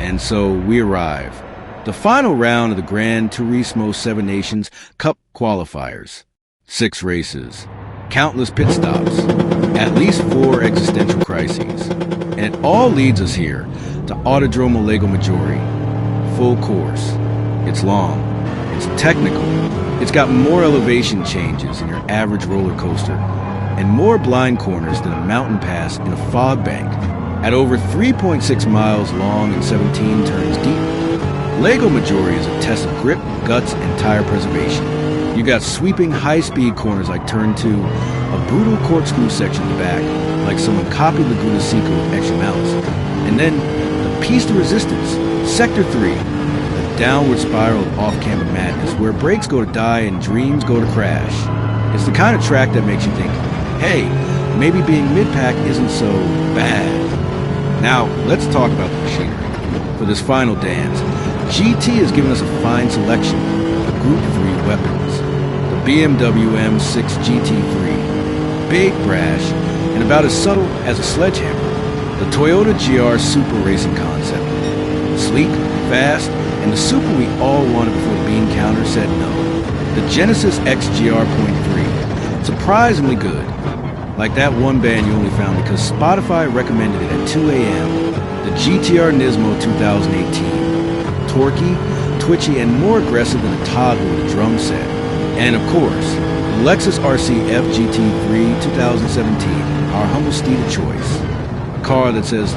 And so we arrive. The final round of the Gran Turismo 7 Nations Cup Qualifiers. 6 races, countless pit stops, at least 4 existential crises. And it all leads us here to Autodromo Lago Maggiore. Full course. It's long. It's technical. It's got more elevation changes than your average roller coaster and more blind corners than a mountain pass in a fog bank. At over 3.6 miles long and 17 turns deep, Lago Maggiore is a test of grip, guts, and tire preservation. You got sweeping high-speed corners like turn 2, a brutal corkscrew section in the back, like someone copied Laguna Seca with extra mounts, and then the piece de resistance, Sector 3, the downward spiral of off-camber madness, where brakes go to die and dreams go to crash. It's the kind of track that makes you think, hey, maybe being mid-pack isn't so bad. Now, let's talk about the machinery. For this final dance, GT has given us a fine selection of Group 3 weapons. The BMW M6 GT3, big, brash, and about as subtle as a sledgehammer. The Toyota GR Super Racing concept, sleek, fast, and the super we all wanted before the bean counter said no. The Genesis XGR.3, surprisingly good. Like that one band you only found because Spotify recommended it at 2 a.m. The GTR Nismo 2018. Torquey, twitchy, and more aggressive than a toddler with a drum set. And of course, the Lexus RC F GT3 2017, our humble steed of choice. A car that says,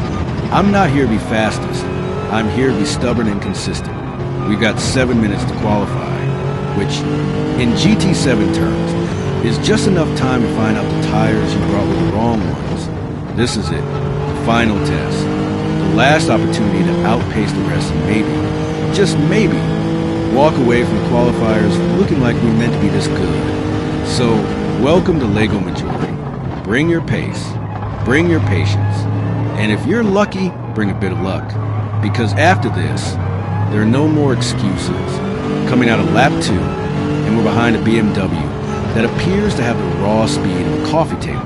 I'm not here to be fastest, I'm here to be stubborn and consistent. We've got 7 minutes to qualify, which, in GT7 terms, is just enough time to find out the tires you brought with the wrong ones. This is it, the final test. The last opportunity to outpace the rest and maybe, just maybe, walk away from the qualifiers looking like we're meant to be this good. So, welcome to Lago Maggiore. Bring your pace, bring your patience, and if you're lucky, bring a bit of luck. Because after this, there are no more excuses. Coming out of lap 2, and we're behind a BMW that appears to have the raw speed of a coffee table.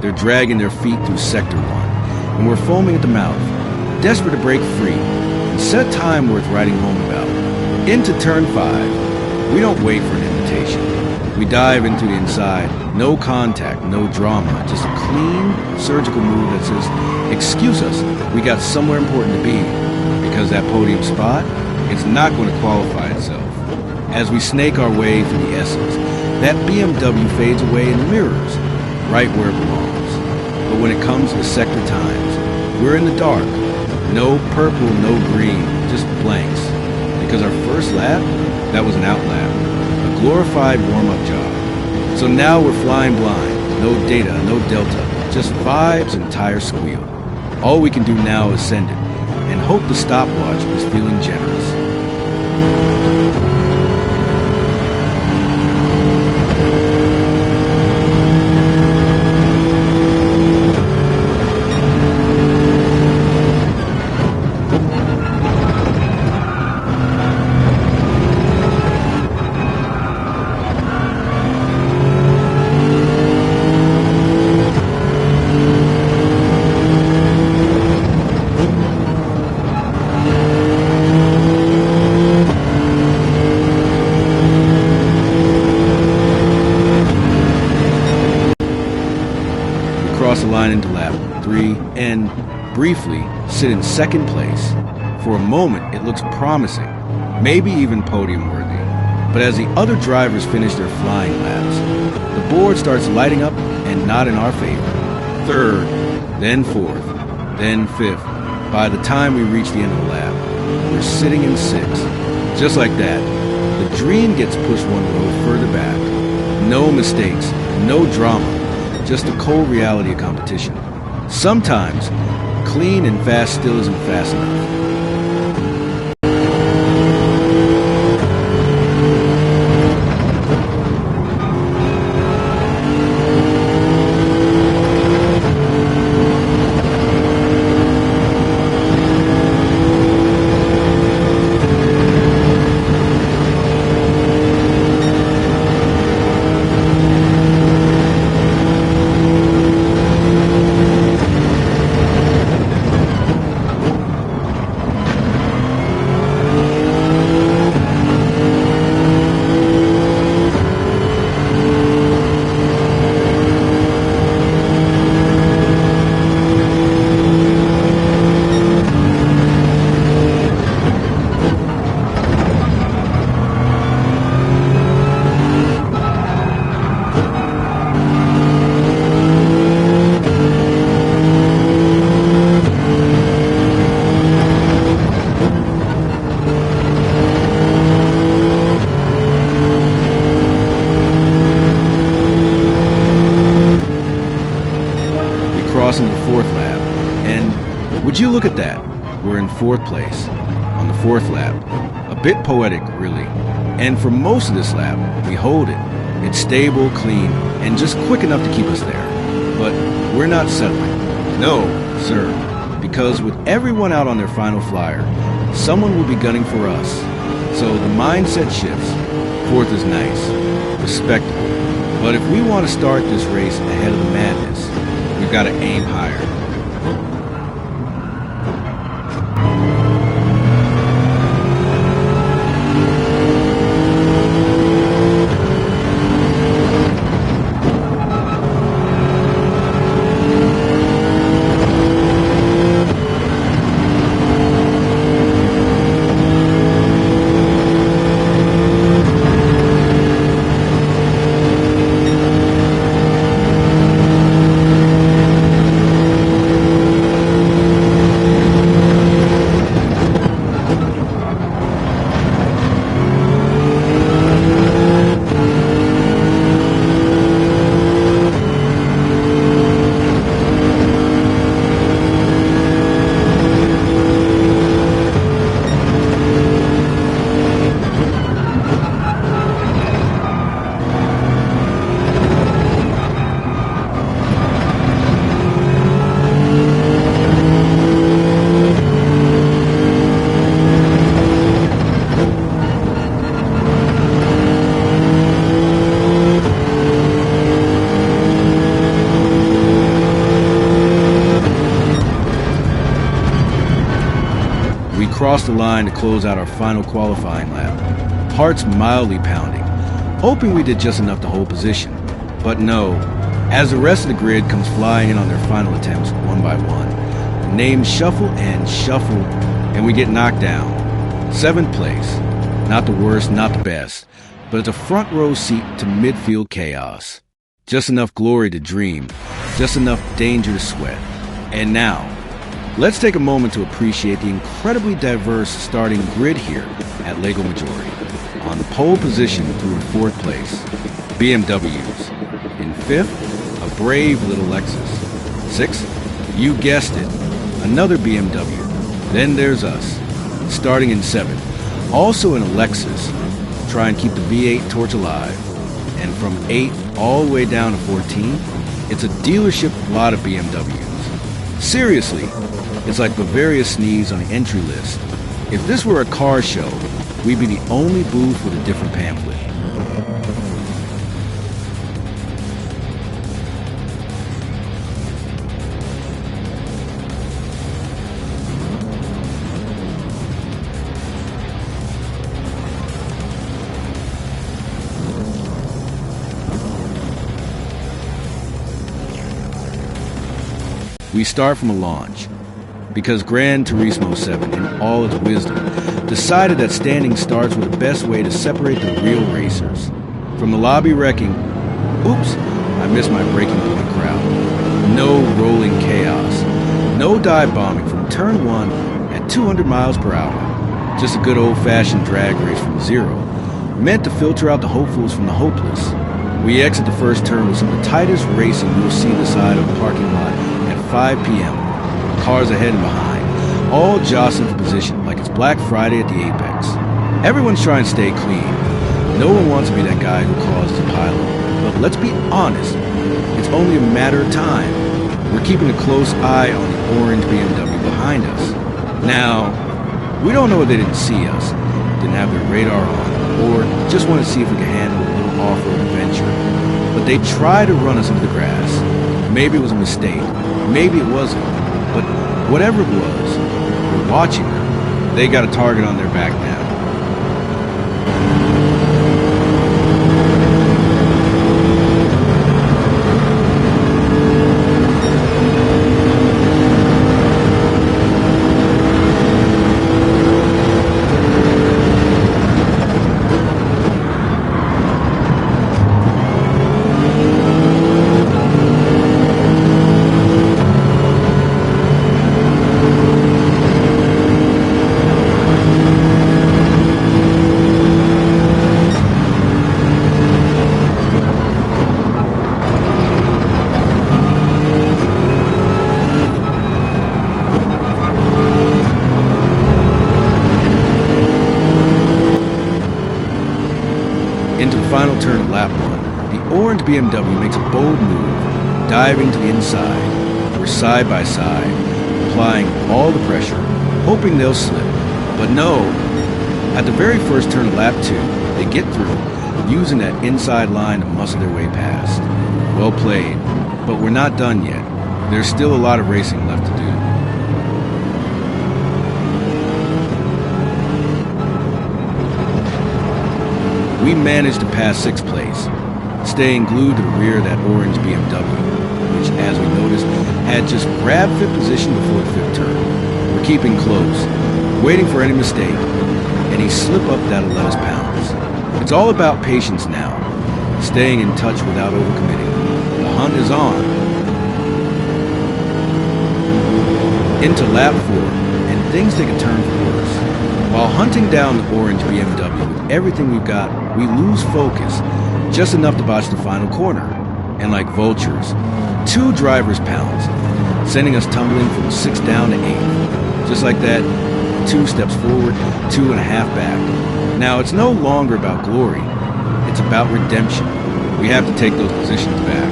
They're dragging their feet through Sector 1, and we're foaming at the mouth, desperate to break free and set a time worth writing home about. Into turn 5, we don't wait for an invitation. We dive into the inside, no contact, no drama, just a clean, surgical move that says, excuse us, we got somewhere important to be, because that podium spot, it's not going to qualify itself. As we snake our way through the S's, that BMW fades away in the mirrors, right where it belongs. But when it comes to sector times, we're in the dark. No purple, no green, just blanks. Because our first lap, that was an out lap, a glorified warm-up job. So now we're flying blind, no data, no delta, just vibes and tire squeal. All we can do now is send it, and hope the stopwatch is feeling generous. Cross the line into lap 3 and, briefly, sit in second place. For a moment, it looks promising, maybe even podium-worthy. But as the other drivers finish their flying laps, the board starts lighting up and not in our favor. Third, then fourth, then fifth. By the time we reach the end of the lap, we're sitting in 6th. Just like that, the dream gets pushed one row further back. No mistakes, no drama. Just the cold reality of competition. Sometimes, clean and fast still isn't fast enough. fourth lap. And would you look at that? We're in fourth place on the fourth lap. A bit poetic, really. And for most of this lap, we hold it. It's stable, clean, and just quick enough to keep us there. But we're not settling. No, sir. Because with everyone out on their final flyer, someone will be gunning for us. So the mindset shifts. Fourth is nice, respectable. But if we want to start this race ahead of the madness, we've got to aim higher. Crossed the line to close out our final qualifying lap, hearts mildly pounding, hoping we did just enough to hold position. But no, as the rest of the grid comes flying in on their final attempts one by one, the names shuffle and shuffle, and we get knocked down. 7th place, not the worst, not the best, but it's a front row seat to midfield chaos. Just enough glory to dream, just enough danger to sweat. And now, let's take a moment to appreciate the incredibly diverse starting grid here at Lago Maggiore. On pole position through 4th place, BMWs. In 5th, a brave little Lexus. 6th, you guessed it, another BMW. Then there's us, starting in 7th, also in a Lexus, try and keep the V8 torch alive. And from 8 all the way down to 14, it's a dealership lot of BMWs. Seriously, it's like Bavarians sneeze on the entry list. If this were a car show, we'd be the only booth with a different pamphlet. We start from a launch, because Gran Turismo 7, in all its wisdom, decided that standing starts were the best way to separate the real racers. From the lobby wrecking, oops, I missed my breaking point crowd. No rolling chaos. No dive bombing from turn 1 at 200 miles per hour. Just a good old-fashioned drag race from zero, meant to filter out the hopefuls from the hopeless. We exit the first turn with some of the tightest racing you'll see the side of a parking lot at 5 p.m. Cars ahead and behind, all jostling for position like it's Black Friday at the Apex. Everyone's trying to stay clean. No one wants to be that guy who causes a pileup. But let's be honest, it's only a matter of time. We're keeping a close eye on the orange BMW behind us. Now, we don't know if they didn't see us, didn't have their radar on, or just want to see if we could handle a little off-road adventure. But they tried to run us into the grass. Maybe it was a mistake. Maybe it wasn't. But whatever it was, we're watching them. They got a target on their back now. final turn of lap 1, the orange BMW makes a bold move, diving to the inside. We're side by side, applying all the pressure, hoping they'll slip. But no, at the very first turn of lap 2, they get through, using that inside line to muscle their way past. Well played, but we're not done yet. There's still a lot of racing left to do. We managed to pass 6th place, staying glued to the rear of that orange BMW, which, as we noticed, had just grabbed 5th position before the 5th turn. We're keeping close, waiting for any mistake, any slip-up that'll let us pounce. It's all about patience now, staying in touch without overcommitting. The hunt is on. Into lap 4, and things take a turn for worse. While hunting down the orange BMW with everything we've got, we lose focus, just enough to botch the final corner. And like vultures, 2 drivers pounce, sending us tumbling from 6th down to 8th. Just like that, 2 steps forward, 2.5 back. Now, it's no longer about glory. It's about redemption. We have to take those positions back.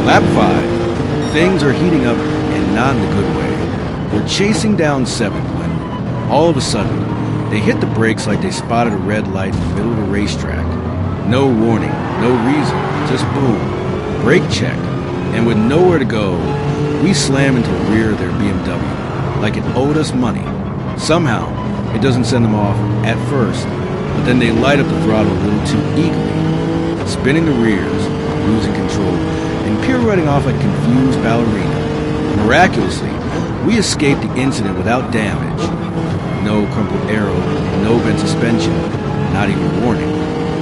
Lap 5. Things are heating up, and not in a good way. We're chasing down 7th when, all of a sudden, they hit the brakes like they spotted a red light in the middle of a racetrack. No warning, no reason, just boom. Brake check. And with nowhere to go, we slam into the rear of their BMW, like it owed us money. Somehow, it doesn't send them off at first, but then they light up the throttle a little too eagerly, spinning the rears, losing control, and pirouetting off like a confused ballerina. Miraculously, we escaped the incident without damage. No crumpled aero, no bent suspension, not even a warning.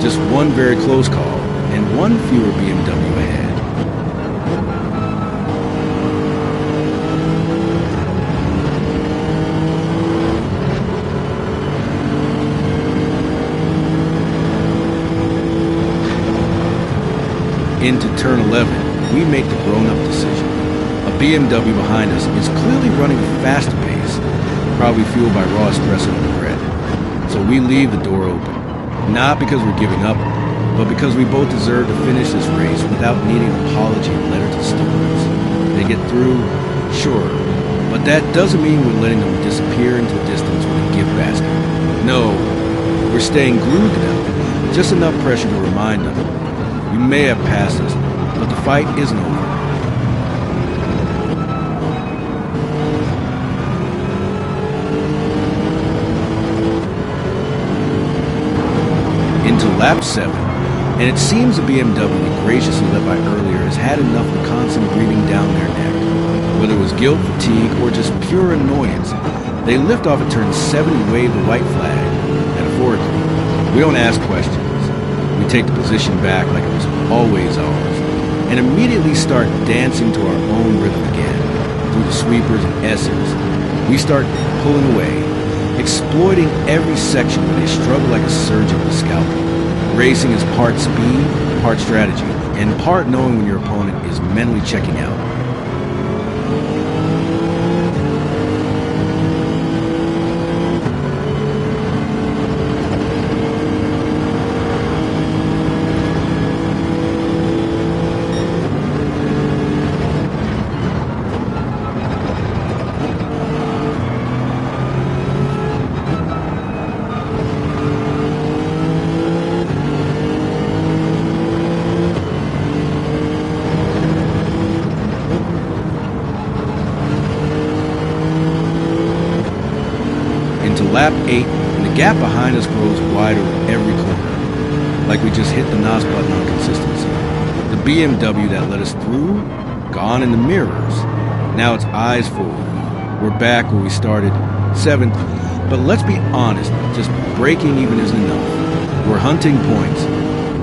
Just one very close call, and one fewer BMW ahead. Into turn 11, we make the grown-up decision. A BMW behind us is clearly running a faster pace, probably fueled by raw espresso and bread. So we leave the door open, not because we're giving up, but because we both deserve to finish this race without needing an apology letter to the stewards. They get through, sure, but that doesn't mean we're letting them disappear into the distance with a gift basket. No, we're staying glued to them, just enough pressure to remind them. You may have passed us, but the fight isn't over. Into lap 7, and it seems the BMW we graciously let by earlier has had enough of constant breathing down their neck. Whether it was guilt, fatigue, or just pure annoyance, they lift off at turn 7 and wave the white flag, metaphorically. We don't ask questions. We take the position back like it was always ours, and immediately start dancing to our own rhythm again. Through the sweepers and S's, we start pulling away, exploiting every section where they struggle like a surgeon with a scalpel. Racing is part speed, part strategy, and part knowing when your opponent is mentally checking out. Lap 8, and the gap behind us grows wider with every corner, like we just hit the NOS button on consistency. The BMW that let us through, gone in the mirrors. Now it's eyes forward. We're back where we started, 7th, but let's be honest, just breaking even isn't enough. We're hunting points,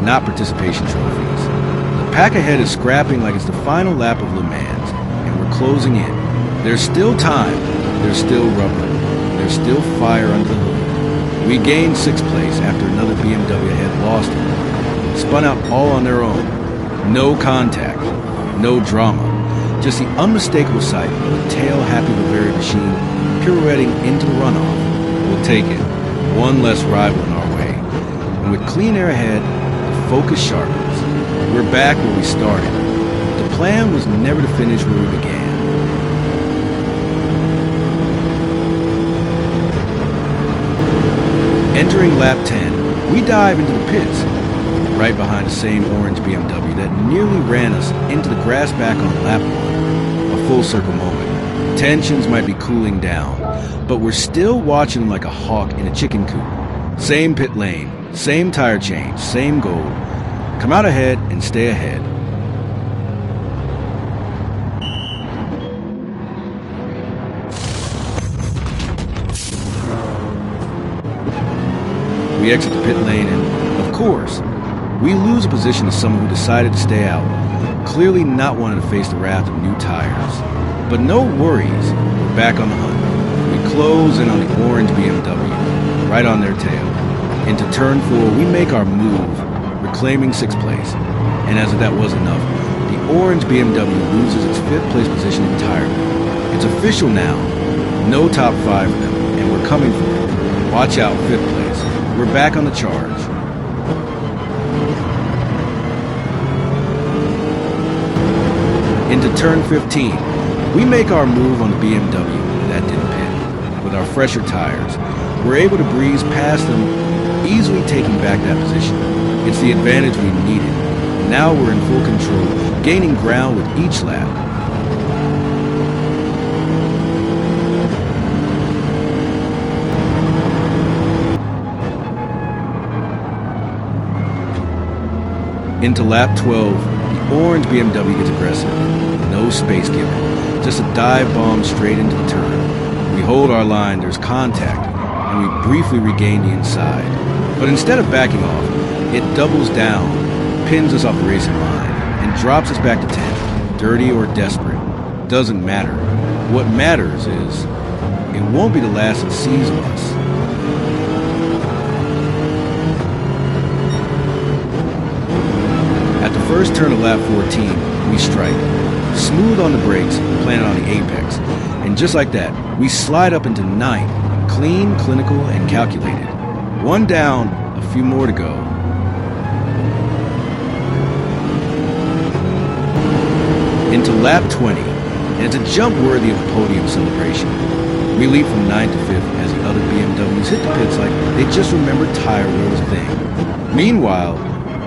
not participation trophies. The pack ahead is scrapping like it's the final lap of Le Mans, and we're closing in. There's still time, there's still rubber. There's still fire under the hood. We gained 6th place after another BMW had lost it. Spun out all on their own. No contact. No drama. Just the unmistakable sight of a tail-happy Bavarian machine pirouetting into the runoff. We'll take it. One less rival in our way. And with clean air ahead, the focus sharpens. We're back where we started. The plan was never to finish where we began. Entering lap 10, we dive into the pits, right behind the same orange BMW that nearly ran us into the grass back on lap 1. A full circle moment. Tensions might be cooling down, but we're still watching them like a hawk in a chicken coop. Same pit lane, same tire change, same goal. Come out ahead and stay ahead. We exit the pit lane and, of course, we lose a position to someone who decided to stay out, clearly not wanting to face the wrath of new tires. But no worries, we're back on the hunt. We close in on the orange BMW, right on their tail. Into turn 4, we make our move, reclaiming 6th place. And as if that wasn't enough, the orange BMW loses its 5th place position entirely. It's official now, no top 5 for them, and we're coming for it. Watch out, 5th place. We're back on the charge. Into turn 15, we make our move on the BMW that didn't pit. With our fresher tires, we're able to breeze past them, easily taking back that position. It's the advantage we needed. Now we're in full control, gaining ground with each lap. Into lap 12, the orange BMW gets aggressive. No space given, just a dive bomb straight into the turn. We hold our line, there's contact, and we briefly regain the inside. But instead of backing off, it doubles down, pins us off the racing line, and drops us back to 10th. Dirty or desperate, doesn't matter. What matters is, it won't be the last it sees of us. At the first turn of lap 14, we strike. Smooth on the brakes, planted on the apex. And just like that, we slide up into 9th. Clean, clinical, and calculated. One down, a few more to go. Into lap 20, and it's a jump worthy of a podium celebration. We leap from 9th to 5th as the other BMWs hit the pits like they just remembered tire wear was a thing. Meanwhile,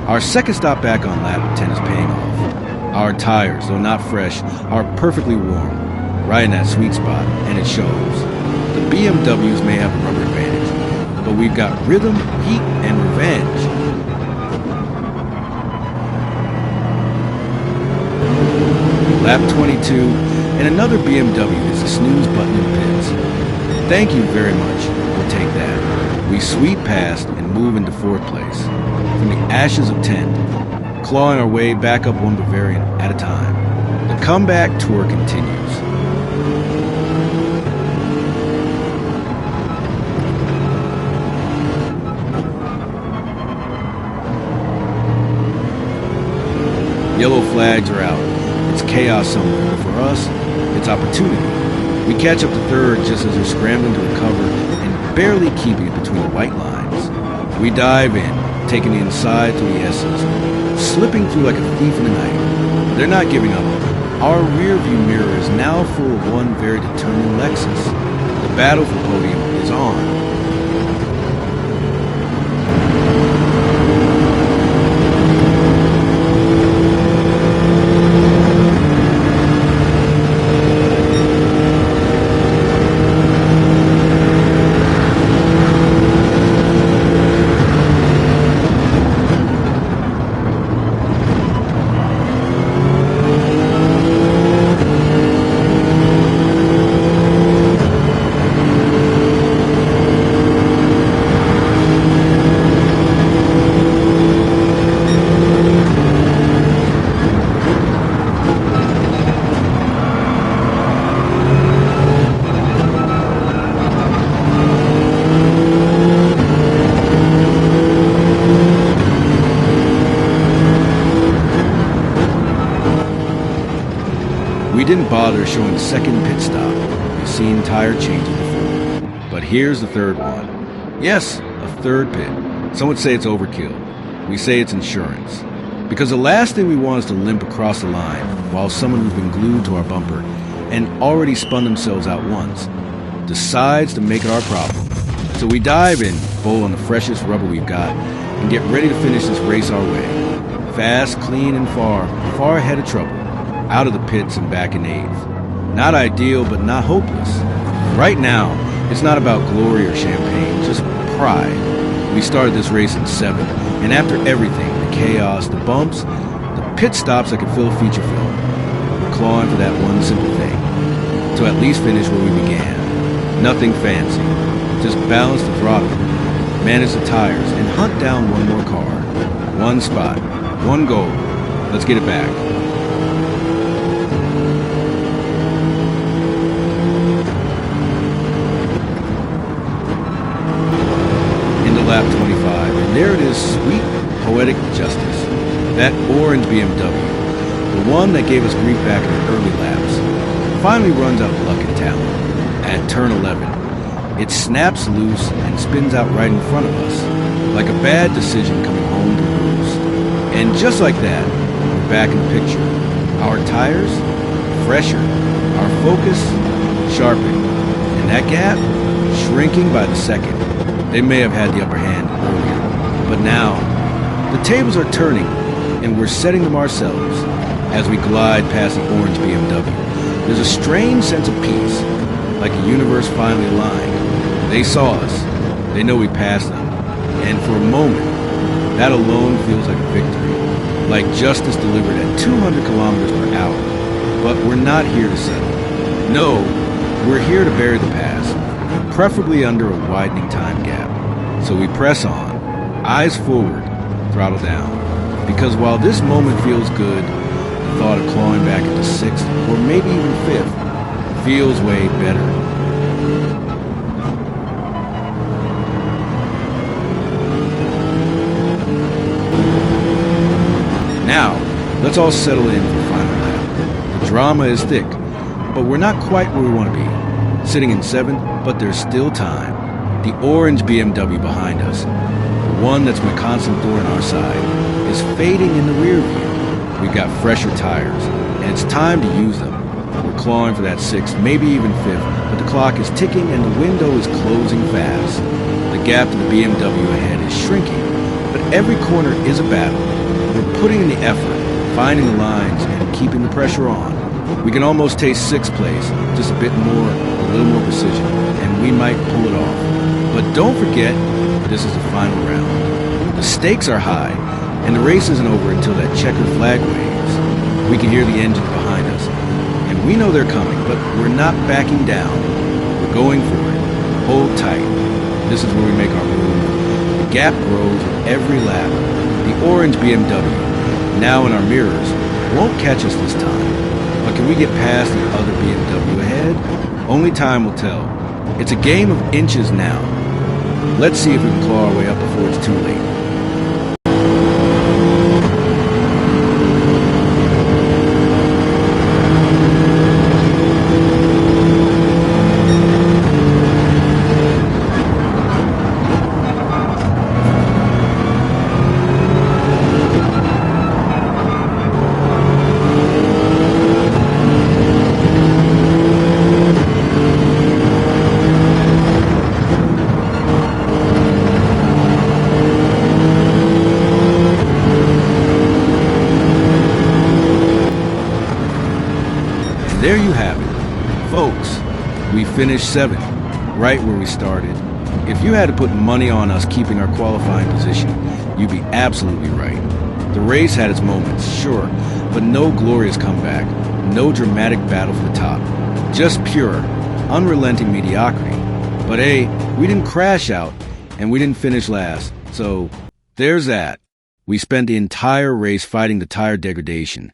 our second stop back on lap 10 is paying off. Our tires, though not fresh, are perfectly warm, right in that sweet spot, and it shows. The BMWs may have a rubber advantage, but we've got rhythm, heat, and revenge. Lap 22, and another BMW hits the snooze button in the pits. Thank you very much, we'll take that. We sweep past and move into 4th place. From the ashes of 10th, clawing our way back up one Bavarian at a time. The comeback tour continues. Yellow flags are out. It's chaos somewhere, but for us, it's opportunity. We catch up to 3rd just as they're scrambling to recover and barely keeping it between the white lines. We dive in, taking the inside to the S's, slipping through like a thief in the night. They're not giving up. Our rear view mirror is now full of one very determined Lexus. The battle for podium is on. We didn't bother showing the second pit stop. We've seen tire changes before. But But here's the third one. Yes, a third pit. Some would say it's overkill. We say it's insurance. Because the last thing we want is to limp across the line while someone who's been glued to our bumper and already spun themselves out once decides to make it our problem. So we dive in, bowl on the freshest rubber we've got, and get ready to finish this race our way. Fast, clean, and far ahead of trouble. Out of the pits and back in eighth. Not ideal, but not hopeless. Right now, it's not about glory or champagne, just pride. We started this race in 7th, and after everything, the chaos, the bumps, the pit stops that could fill a feature film, we're clawing for that one simple thing. To at least finish where we began. Nothing fancy. Just balance the throttle, manage the tires, and hunt down one more car. One spot, one goal. Let's get it back. Into lap 25, and there it is, sweet, poetic justice. That orange BMW, the one that gave us grief back in the early laps, finally runs out of luck and talent. At turn 11, it snaps loose and spins out right in front of us, like a bad decision coming home to roost. And just like that, we're back in the picture. Our tires, fresher. Our focus, sharpened. And that gap, shrinking by the second. They may have had the upper hand earlier, but now, the tables are turning, and we're setting them ourselves. As we glide past the orange BMW, there's a strange sense of peace, like a universe finally aligned. They saw us. They know we passed them. And for a moment, that alone feels like a victory. Like justice delivered at 200 kilometers per hour. But we're not here to settle. No, we're here to bury the past, preferably under a widening time gap. So we press on, eyes forward, throttle down. Because while this moment feels good, the thought of clawing back into 6th, or maybe even 5th, feels way better. Now, let's all settle in for the final lap. The drama is thick, but we're not quite where we want to be. Sitting in 7th, but there's still time. The orange BMW behind us, the one that's been a constant thorn on our side, is fading in the rear view. We've got fresher tires, and it's time to use them. We're clawing for that 6th, maybe even 5th, but the clock is ticking and the window is closing fast. The gap to the BMW ahead is shrinking, but every corner is a battle. We're putting in the effort, finding the lines, and keeping the pressure on. We can almost taste 6th place, just a bit more, a little more precision, and we might pull it off. But don't forget, this is the final round. The stakes are high, and the race isn't over until that checkered flag waves. We can hear the engines behind us, and we know they're coming, but we're not backing down. We're going for it. Hold tight. This is where we make our move. The gap grows with every lap. The orange BMW, now in our mirrors, won't catch us this time. But can we get past the other BMW ahead? Only time will tell. It's a game of inches now. Let's see if we can claw our way up before it's too late. There you have it. Folks, we finished 7th, right where we started. If you had to put money on us keeping our qualifying position, you'd be absolutely right. The race had its moments, sure, but no glorious comeback, no dramatic battle for the top. Just pure, unrelenting mediocrity. But hey, we didn't crash out, and we didn't finish last, so there's that. We spent the entire race fighting the tire degradation,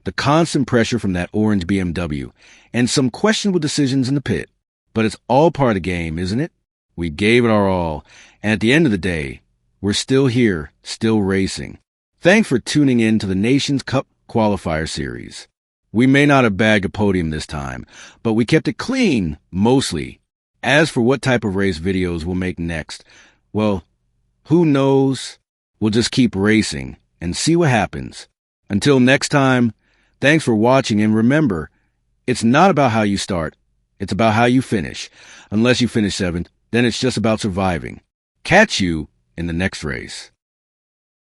the constant pressure from that orange BMW, and some questionable decisions in the pit. But it's all part of the game, isn't it? We gave it our all, and at the end of the day, we're still here, still racing. Thanks for tuning in to the Nations Cup Qualifier Series. We may not have bagged a podium this time, but we kept it clean, mostly. As for what type of race videos we'll make next, well, who knows? We'll just keep racing and see what happens. Until next time, thanks for watching, and remember, it's not about how you start, it's about how you finish. Unless you finish 7th, then it's just about surviving. Catch you in the next race.